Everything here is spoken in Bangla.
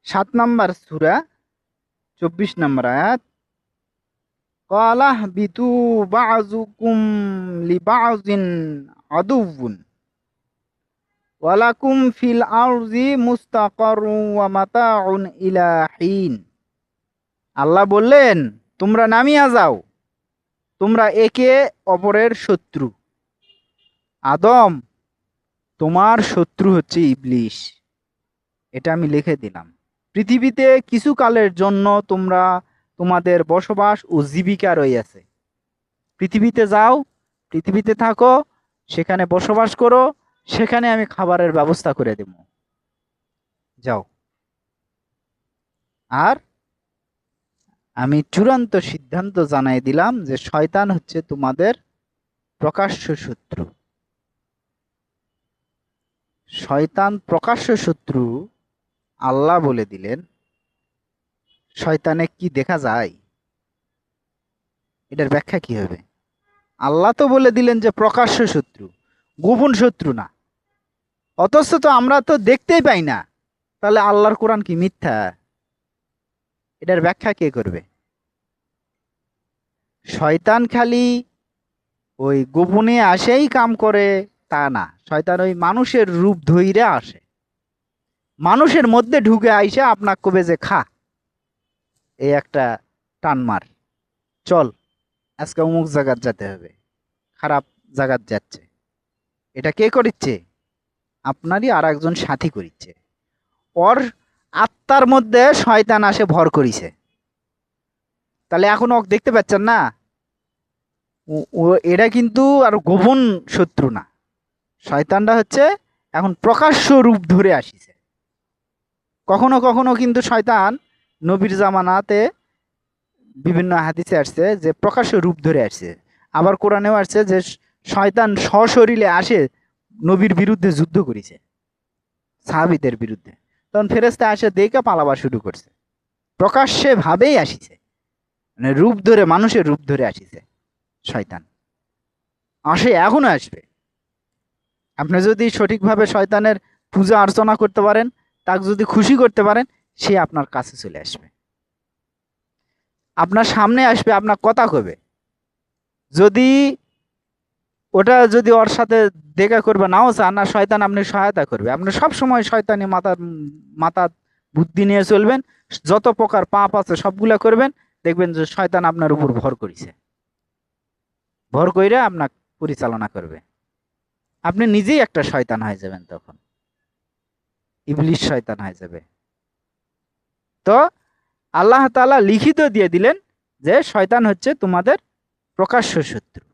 7 নম্বর সূরা 24 নম্বর আয়াত, ক্বালা বিতু বাযুকুম লিবাযিন আদুউন ওয়ালাকুম ফিল আরজি মুস্তাকারুন ওয়া মাতাউন ইলা হিন। আল্লাহ বললেন, তোমরা নামিয়া যাও, তোমরা একে অপরের শত্রু। আদম, তোমার শত্রু হচ্ছে ইবলিশ, এটা আমি লিখে দিলাম। পৃথিবীতে কিছু কালের জন্য তোমরা তোমাদের বসবাস ও জীবিকা রয়েছে। পৃথিবীতে যাও, পৃথিবীতে থাকো, সেখানে বসবাস করো, সেখানে আমি খাবারের ব্যবস্থা করে দেব, যাও। আর আমি চূড়ান্ত সিদ্ধান্ত জানাই দিলাম যে শয়তান হচ্ছে তোমাদের প্রকাশ্য শত্রু। শয়তান প্রকাশ্য শত্রু আল্লাহ বলে দিলেন। শয়তানে কি দেখা যায়? এটার ব্যাখ্যা কি হবে? আল্লাহ তো বলে দিলেন যে প্রকাশ্য শত্রু, গোপন শত্রু না। অথচ তো আমরা তো দেখতেই পাই না, তাহলে আল্লাহর কোরআন কি মিথ্যা? এটার ব্যাখ্যা কে করবে? শয়তান খালি ওই গোপনে আসেই কাম করে তা না, শয়তান ওই মানুষের রূপ ধইরা আসে, মানুষের মধ্যে ঢুকে আইসা আপনার কবে যে খা, এই একটা টান মার, চল আজকে অমুক জায়গাত যেতে হবে, খারাপ জায়গাত যাচ্ছে। এটা কে করিচ্ছে? আপনারই আর একজন সাথী করিচ্ছে। ওর আত্মার মধ্যে শয়তান আসে ভর করিছে। তাহলে এখন ওক দেখতে পাচ্ছেন না? এটা কিন্তু আর গোপন শত্রু না। শয়তানটা হচ্ছে এখন প্রকাশ্য রূপ ধরে আসিছে। কখনো কখনো কিন্তু শয়তান নবীর জামানাতে বিভিন্ন হাদিসে আসছে যে প্রকাশ্য রূপ ধরে আসছে। আবার কোরআনেও আসছে যে শয়তান সশরীরে আসে নবীর বিরুদ্ধে যুদ্ধ করেছে, সাহাবীদের বিরুদ্ধে। তখন ফেরেশতা আসে দেখে পালাবার শুরু করছে। প্রকাশ্যে ভাবেই আসিছে, মানে রূপ ধরে, মানুষের রূপ ধরে আসিছে শয়তান। আসে, এখনো আসবে। আপনি যদি সঠিকভাবে শয়তানের পূজা অর্চনা করতে পারেন, তাকে যদি খুশি করতে পারেন, সে আপনার কাছে চলে আসবে, আপনার সামনে আসবে, আপনার কথা কবে। যদি ওটা যদি ওর সাথে দেখা করবে নাও চান, না শয়তান আপনি সহায়তা করবে, আপনি সব সময় শয়তানি মাথা মাথা বুদ্ধি নিয়ে চলবেন, যত প্রকার পাপ আছে সবগুলা করবেন, দেখবেন যে শয়তান আপনার উপর ভর করেছে, ভর কইরা আপনাকে পরিচালনা করবে। আপনি নিজেই একটা শয়তান হয়ে যাবেন, তখন ইবলিশ শয়তান হয়ে যাবে। তো আল্লাহ তাআলা লিখিত দিয়ে দিলেন যে শয়তান হচ্ছে তোমাদের প্রকাশ্য শত্রু।